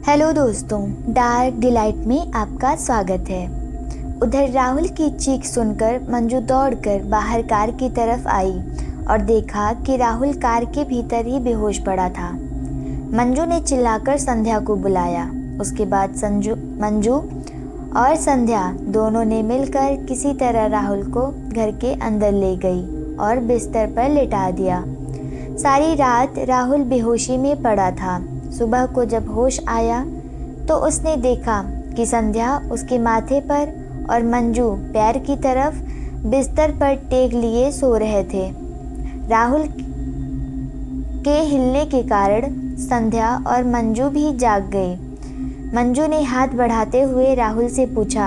Hello दोस्तों, dark delight में आपका स्वागत है। उधर राहुल की चीख सुनकर मंजू दौड़कर बाहर कार की तरफ आई और देखा कि राहुल कार के भीतर ही बेहोश पड़ा था। मंजू ने चिल्लाकर संध्या को बुलाया। उसके बाद मंजू और संध्या दोनों ने मिलकर किसी तरह राहुल को घर के अंदर ले गई और बिस्तर पर लिटा दिया। सारी रात राहुल बेहोशी में पड़ा था। सुबह को जब होश आया तो उसने देखा कि संध्या उसके माथे पर और मंजू पैर की तरफ बिस्तर पर टेक लिए सो रहे थे। राहुल के हिलने के कारण संध्या और मंजू भी जाग गई। मंजू ने हाथ बढ़ाते हुए राहुल से पूछा,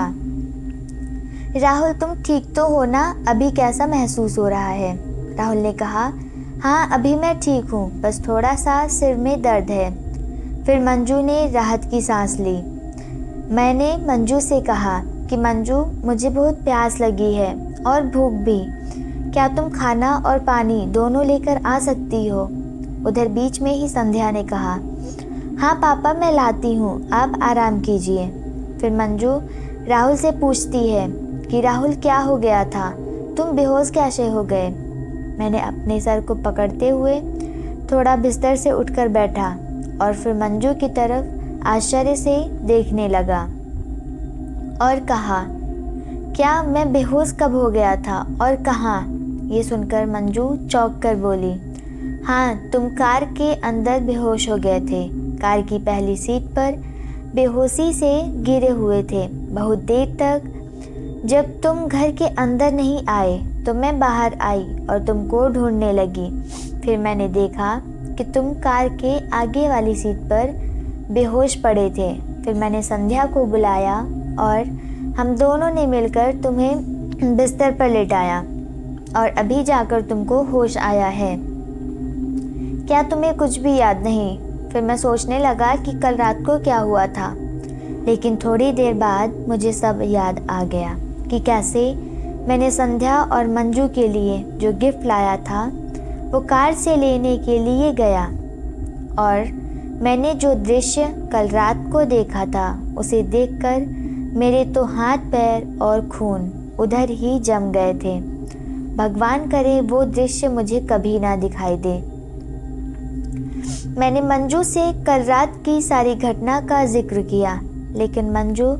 राहुल तुम ठीक तो हो ना? अभी कैसा महसूस हो रहा है? राहुल ने कहा, हाँ अभी मैं ठीक हूँ, बस थोड़ा सा सिर में दर्द है। फिर मंजू ने राहत की सांस ली। मैंने मंजू से कहा कि मंजू मुझे बहुत प्यास लगी है और भूख भी, क्या तुम खाना और पानी दोनों लेकर आ सकती हो? उधर बीच में ही संध्या ने कहा, हाँ पापा मैं लाती हूँ, आप आराम कीजिए। फिर मंजू राहुल से पूछती है कि राहुल क्या हो गया था, तुम बेहोश कैसे हो गए? मैंने अपने सर को पकड़ते हुए थोड़ा बिस्तर से उठकर बैठा और फिर मंजू की तरफ आश्चर्य से देखने लगा और कहा, क्या मैं बेहोश कब हो गया था और कहाँ? ये सुनकर मंजू चौंक कर बोली, हाँ तुम कार के अंदर बेहोश हो गए थे। कार की पहली सीट पर बेहोशी से गिरे हुए थे। बहुत देर तक जब तुम घर के अंदर नहीं आए तो मैं बाहर आई और तुमको ढूंढने लगी। फिर मैंने देखा कि तुम कार के आगे वाली सीट पर बेहोश पड़े थे। फिर मैंने संध्या को बुलाया और हम दोनों ने मिलकर तुम्हें बिस्तर पर लेटाया और अभी जाकर तुमको होश आया है। क्या तुम्हें कुछ भी याद नहीं? फिर मैं सोचने लगा कि कल रात को क्या हुआ था, लेकिन थोड़ी देर बाद मुझे सब याद आ गया कि कैसे मैंने संध्या और मंजू के लिए जो गिफ्ट लाया था वो कार से लेने के लिए गया और मैंने जो दृश्य कल रात को देखा था उसे देखकर मेरे तो हाथ पैर और खून उधर ही जम गए थे। भगवान करे वो दृश्य मुझे कभी ना दिखाई दे। मैंने मंजू से कल रात की सारी घटना का जिक्र किया, लेकिन मंजू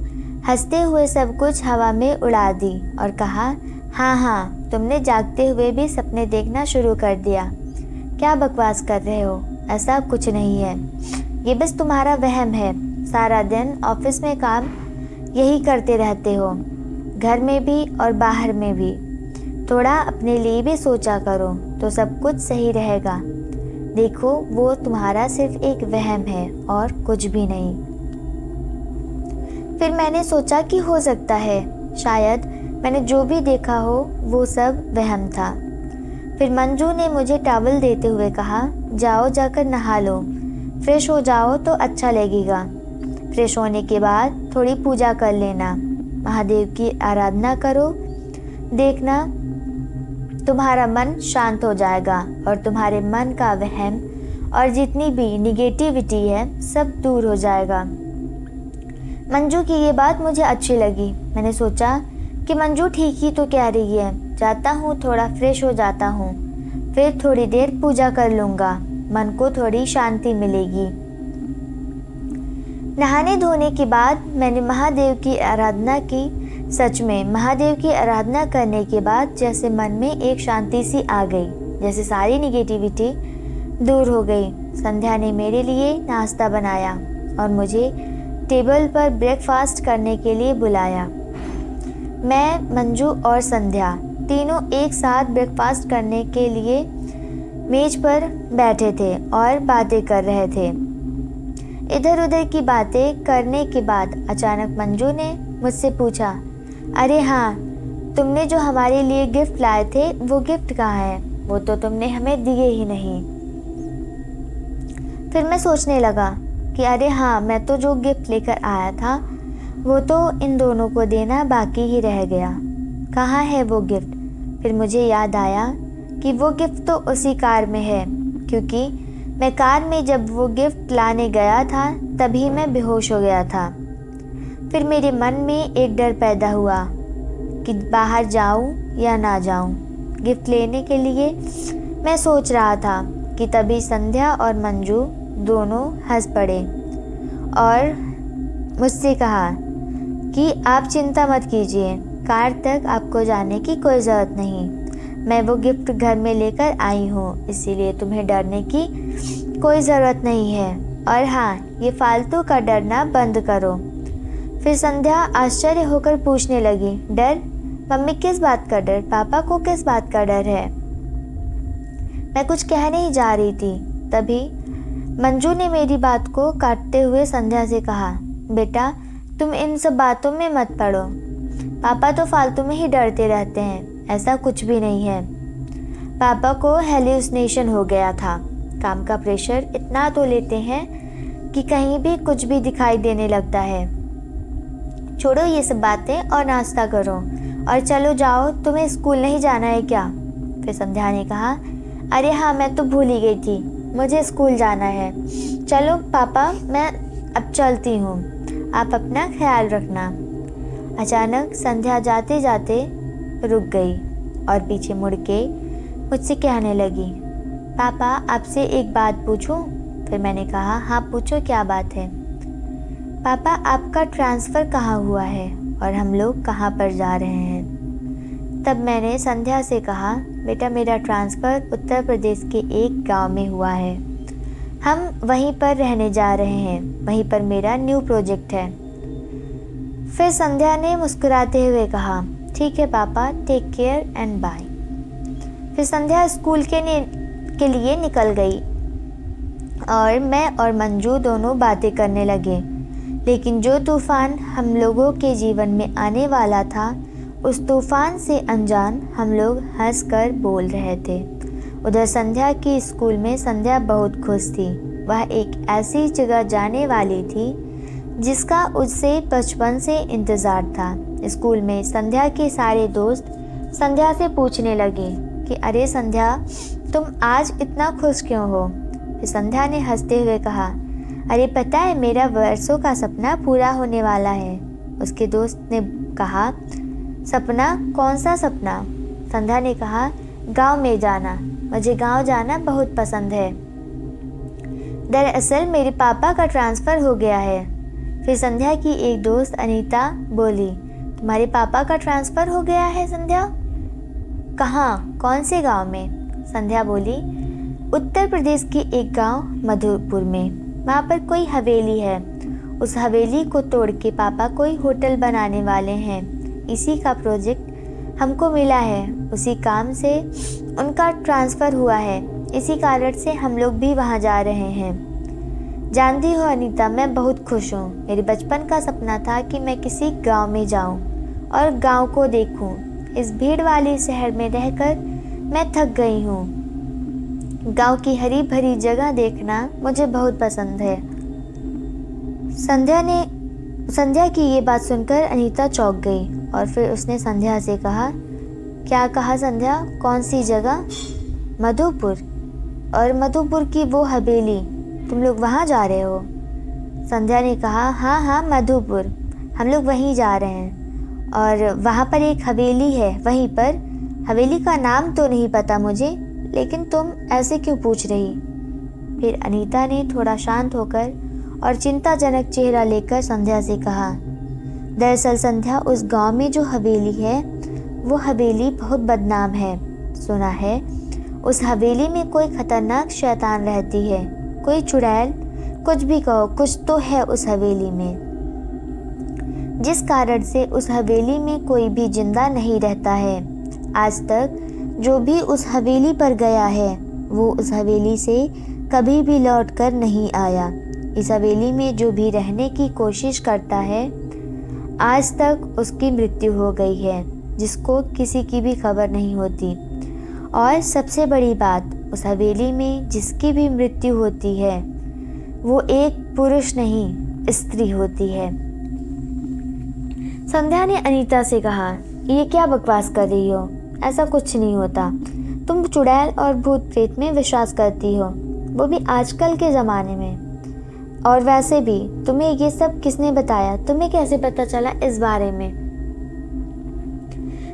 हंसते हुए सब कुछ हवा में उड़ा दी और कहा, हाँ तुमने जागते हुए भी सपने देखना शुरू कर दिया। क्या बकवास कर रहे हो? ऐसा कुछ नहीं है, ये बस तुम्हारा वहम है। सारा दिन ऑफिस में काम यही करते रहते हो, घर में भी और बाहर में भी। थोड़ा अपने लिए भी सोचा करो तो सब कुछ सही रहेगा। देखो वो तुम्हारा सिर्फ एक वहम है और कुछ भी नहीं। फिर मैंने सोचा कि हो सकता है शायद मैंने जो भी देखा हो वो सब वहम था। फिर मंजू ने मुझे टॉवल देते हुए कहा, जाओ जाकर नहा लो, फ्रेश हो जाओ तो अच्छा लगेगा। फ्रेश होने के बाद थोड़ी पूजा कर लेना, महादेव की आराधना करो, देखना तुम्हारा मन शांत हो जाएगा और तुम्हारे मन का वहम और जितनी भी निगेटिविटी है सब दूर हो जाएगा। मंजू की ये बात मुझे अच्छी लगी। मैंने सोचा कि मंजू ठीक ही तो कह रही है, जाता हूँ थोड़ा फ्रेश हो जाता हूँ, फिर थोड़ी देर पूजा कर लूँगा, मन को थोड़ी शांति मिलेगी। नहाने धोने के बाद मैंने महादेव की आराधना की। सच में महादेव की आराधना करने के बाद जैसे मन में एक शांति सी आ गई, जैसे सारी निगेटिविटी दूर हो गई। संध्या ने मेरे लिए नाश्ता बनाया और मुझे टेबल पर ब्रेकफास्ट करने के लिए बुलाया। मैं, मंजू और संध्या तीनों एक साथ ब्रेकफास्ट करने के लिए मेज पर बैठे थे और बातें कर रहे थे। इधर उधर की बातें करने के बाद अचानक मंजू ने मुझसे पूछा, अरे हाँ तुमने जो हमारे लिए गिफ्ट लाए थे वो गिफ्ट कहाँ है? वो तो तुमने हमें दिए ही नहीं। फिर मैं सोचने लगा कि अरे हाँ, मैं तो जो गिफ्ट लेकर आया था वो तो इन दोनों को देना बाकी ही रह गया। कहाँ है वो गिफ्ट? फिर मुझे याद आया कि वो गिफ्ट तो उसी कार में है, क्योंकि मैं कार में जब वो गिफ्ट लाने गया था तभी मैं बेहोश हो गया था। फिर मेरे मन में एक डर पैदा हुआ कि बाहर जाऊं या ना जाऊं। गिफ्ट लेने के लिए मैं सोच रहा था कि तभी संध्या और मंजू दोनों हंस पड़े और मुझसे कहा कि आप चिंता मत कीजिए, कार तक आपको जाने की कोई ज़रूरत नहीं। मैं वो गिफ्ट घर में लेकर आई हूँ, इसीलिए तुम्हें डरने की कोई ज़रूरत नहीं है। और हाँ, ये फालतू का डरना बंद करो। फिर संध्या आश्चर्य होकर पूछने लगी, डर? मम्मी किस बात का डर? पापा को किस बात का डर है? मैं कुछ कहने ही जा रही थी, तभी मंजू ने मेरी बात को काटते हुए संध्या से कहा, बेटा तुम इन सब बातों में मत पड़ो। पापा तो फालतू में ही डरते रहते हैं, ऐसा कुछ भी नहीं है। पापा को हेलुसिनेशन हो गया था। काम का प्रेशर इतना तो लेते हैं कि कहीं भी कुछ भी दिखाई देने लगता है। छोड़ो ये सब बातें और नाश्ता करो और चलो जाओ, तुम्हें स्कूल नहीं जाना है क्या? फिर संध्या ने कहा, अरे हाँ, मैं तो भूल ही गई थी, मुझे स्कूल जाना है। चलो पापा, मैं अब चलती हूँ, आप अपना ख्याल रखना। अचानक संध्या जाते जाते रुक गई और पीछे मुड़ के मुझसे कहने लगी, पापा आपसे एक बात पूछूं? फिर मैंने कहा, हाँ पूछो, क्या बात है? पापा आपका ट्रांसफ़र कहाँ हुआ है और हम लोग कहाँ पर जा रहे हैं? तब मैंने संध्या से कहा, बेटा मेरा ट्रांसफ़र उत्तर प्रदेश के एक गांव में हुआ है। हम वहीं पर रहने जा रहे हैं, वहीं पर मेरा न्यू प्रोजेक्ट है। फिर संध्या ने मुस्कुराते हुए कहा, ठीक है पापा, टेक केयर एंड बाय। फिर संध्या स्कूल के लिए निकल गई और मैं और मंजू दोनों बातें करने लगे। लेकिन जो तूफ़ान हम लोगों के जीवन में आने वाला था, उस तूफ़ान से अनजान हम लोग हंसकर बोल रहे थे। उधर संध्या की स्कूल में संध्या बहुत खुश थी। वह एक ऐसी जगह जाने वाली थी जिसका उससे बचपन से इंतज़ार था। स्कूल में संध्या के सारे दोस्त संध्या से पूछने लगे कि अरे संध्या, तुम आज इतना खुश क्यों हो? फिर संध्या ने हंसते हुए कहा, अरे पता है, मेरा वर्षों का सपना पूरा होने वाला है। उसके दोस्त ने कहा, सपना? कौन सा सपना? संध्या ने कहा, गांव में जाना। मुझे गांव जाना बहुत पसंद है। दरअसल मेरे पापा का ट्रांसफ़र हो गया है। फिर संध्या की एक दोस्त अनीता बोली, तुम्हारे पापा का ट्रांसफ़र हो गया है संध्या? कहाँ? कौन से गांव में? संध्या बोली, उत्तर प्रदेश के एक गांव मधुपुर में। वहाँ पर कोई हवेली है। उस हवेली को तोड़ के पापा कोई होटल बनाने वाले हैं। इसी का प्रोजेक्ट हमको मिला है। उसी काम से उनका ट्रांसफ़र हुआ है। इसी कारण से हम लोग भी वहाँ जा रहे हैं। जानती हो अनीता, मैं बहुत खुश हूँ। मेरे बचपन का सपना था कि मैं किसी गांव में जाऊँ और गांव को देखूँ। इस भीड़ वाले शहर में रहकर मैं थक गई हूँ। गांव की हरी भरी जगह देखना मुझे बहुत पसंद है। संध्या की ये बात सुनकर अनीता चौंक गई और फिर उसने संध्या से कहा, क्या कहा संध्या? कौन सी जगह? मधुपुर? और मधुपुर की वो हवेली, तुम लोग वहाँ जा रहे हो? संध्या ने कहा, हाँ हाँ मधुपुर, हम लोग वहीं जा रहे हैं और वहाँ पर एक हवेली है। वहीं पर, हवेली का नाम तो नहीं पता मुझे, लेकिन तुम ऐसे क्यों पूछ रही? फिर अनीता ने थोड़ा शांत होकर और चिंताजनक चेहरा लेकर संध्या से कहा, दरअसल संध्या, उस गांव में जो हवेली है वो हवेली बहुत बदनाम है। सुना है उस हवेली में कोई खतरनाक शैतान रहती है, कोई चुड़ैल, कुछ भी कहो, कुछ तो है उस हवेली में, जिस कारण से उस हवेली में कोई भी जिंदा नहीं रहता है। आज तक जो भी उस हवेली पर गया है वो उस हवेली से कभी भी लौट कर नहीं आया। इस हवेली में जो भी रहने की कोशिश करता है, आज तक उसकी मृत्यु हो गई है, जिसको किसी की भी खबर नहीं होती। और सबसे बड़ी बात, उस हवेली में जिसकी भी मृत्यु होती है वो एक पुरुष नहीं, स्त्री होती है। संध्या ने अनीता से कहा, ये क्या बकवास कर रही हो? ऐसा कुछ नहीं होता। तुम चुड़ैल और भूत प्रेत में विश्वास करती हो। वो भी आजकल के ज़माने में। और वैसे भी तुम्हें ये सब किसने बताया? तुम्हें कैसे पता चला इस बारे में?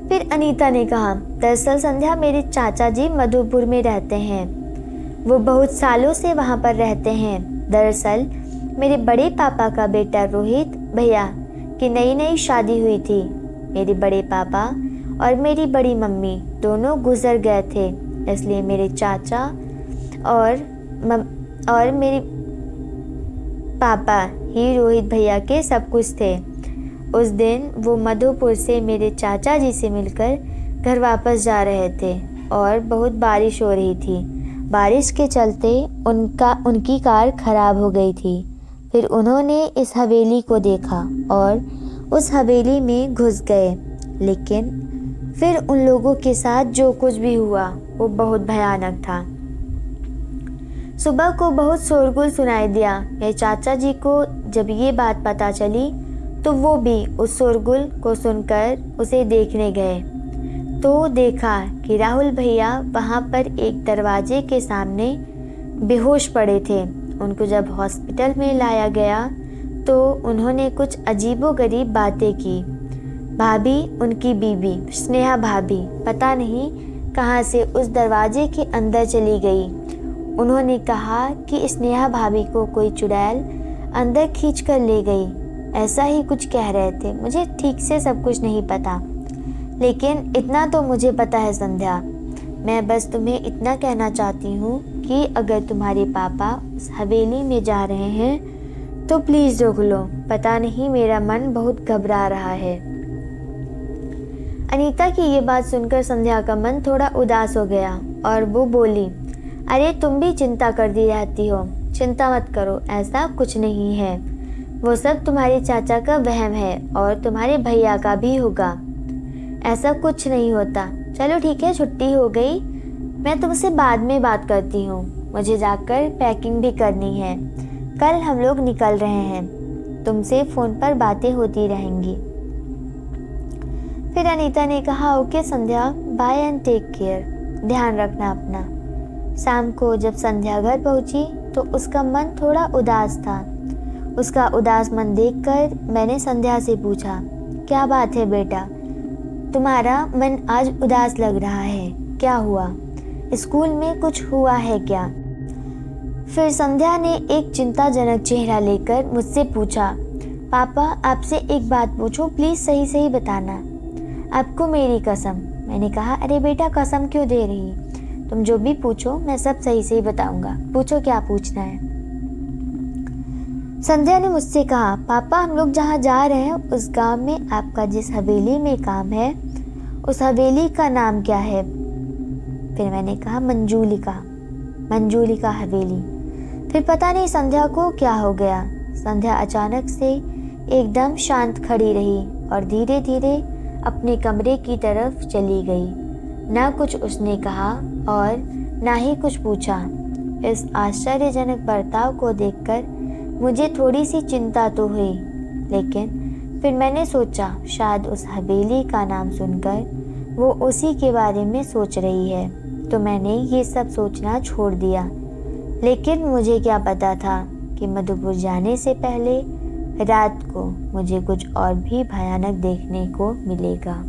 फिर अनीता ने कहा, दरअसल संध्या मेरे चाचा जी मधुपुर में रहते हैं। वो बहुत सालों से वहाँ पर रहते हैं। दरअसल मेरे बड़े पापा का बेटा रोहित भैया की नई नई शादी हुई थी। मेरे बड़े पापा और मेरी बड़ी मम्मी दोनों गुजर गए थे, इसलिए मेरे चाचा और मेरे पापा ही रोहित भैया के सब कुछ थे। उस दिन वो मधुपुर से मेरे चाचा जी से मिलकर घर वापस जा रहे थे और बहुत बारिश हो रही थी। बारिश के चलते उनकी कार खराब हो गई थी। फिर उन्होंने इस हवेली को देखा और उस हवेली में घुस गए। लेकिन फिर उन लोगों के साथ जो कुछ भी हुआ वो बहुत भयानक था। सुबह को बहुत शोरगुल सुनाई दिया। मेरे चाचा जी को जब ये बात पता चली तो वो भी उस शोरगुल को सुनकर उसे देखने गए तो देखा कि राहुल भैया वहाँ पर एक दरवाजे के सामने बेहोश पड़े थे। उनको जब हॉस्पिटल में लाया गया तो उन्होंने कुछ अजीबोगरीब बातें की। भाभी, उनकी बीबी स्नेहा भाभी पता नहीं कहाँ से उस दरवाजे के अंदर चली गई। उन्होंने कहा कि स्नेहा भाभी को कोई चुड़ैल अंदर खींच कर ले गई, ऐसा ही कुछ कह रहे थे। मुझे ठीक से सब कुछ नहीं पता, लेकिन इतना तो मुझे पता है संध्या। मैं बस तुम्हें इतना कहना चाहती हूँ कि अगर तुम्हारे पापा उस हवेली में जा रहे हैं तो प्लीज़ रोक लो। पता नहीं, मेरा मन बहुत घबरा रहा है। अनीता की ये बात सुनकर संध्या का मन थोड़ा उदास हो गया और वो बोली, अरे तुम भी चिंता करती रहती हो। चिंता मत करो, ऐसा कुछ नहीं है। वो सब तुम्हारे चाचा का वहम है और तुम्हारे भैया का भी होगा। ऐसा कुछ नहीं होता। चलो ठीक है, छुट्टी हो गई, मैं तुमसे बाद में बात करती हूँ। मुझे जाकर पैकिंग भी करनी है। कल हम लोग निकल रहे हैं। तुमसे फ़ोन पर बातें होती रहेंगी। फिर अनीता ने कहा, okay Sandhya, bye and take care. ध्यान रखना अपना। शाम को जब संध्या घर पहुंची तो उसका मन थोड़ा उदास था। उसका उदास मन देखकर मैंने संध्या से पूछा, क्या बात है बेटा, तुम्हारा मन आज उदास लग रहा है, क्या हुआ? स्कूल में कुछ हुआ है क्या? फिर संध्या ने एक चिंताजनक चेहरा लेकर मुझसे पूछा, पापा आपसे एक बात पूछूं, प्लीज़ सही सही बताना, आपको मेरी कसम। मैंने कहा, अरे बेटा कसम क्यों दे रही, तुम जो भी पूछो मैं सब सही सही बताऊंगा, पूछो क्या पूछना है। संध्या ने मुझसे कहा, पापा हम लोग जहाँ जा रहे हैं उस गांव में आपका जिस हवेली में काम है उस हवेली का नाम क्या है? फिर मैंने कहा, मंजूलिका हवेली। फिर पता नहीं संध्या को क्या हो गया। संध्या अचानक से एकदम शांत खड़ी रही और धीरे धीरे अपने कमरे की तरफ चली गई। ना कुछ उसने कहा और ना ही कुछ पूछा। इस आश्चर्यजनक बर्ताव को देखकर मुझे थोड़ी सी चिंता तो हुई, लेकिन फिर मैंने सोचा शायद उस हवेली का नाम सुनकर वो उसी के बारे में सोच रही है, तो मैंने ये सब सोचना छोड़ दिया। लेकिन मुझे क्या पता था कि मधुपुर जाने से पहले रात को मुझे कुछ और भी भयानक देखने को मिलेगा।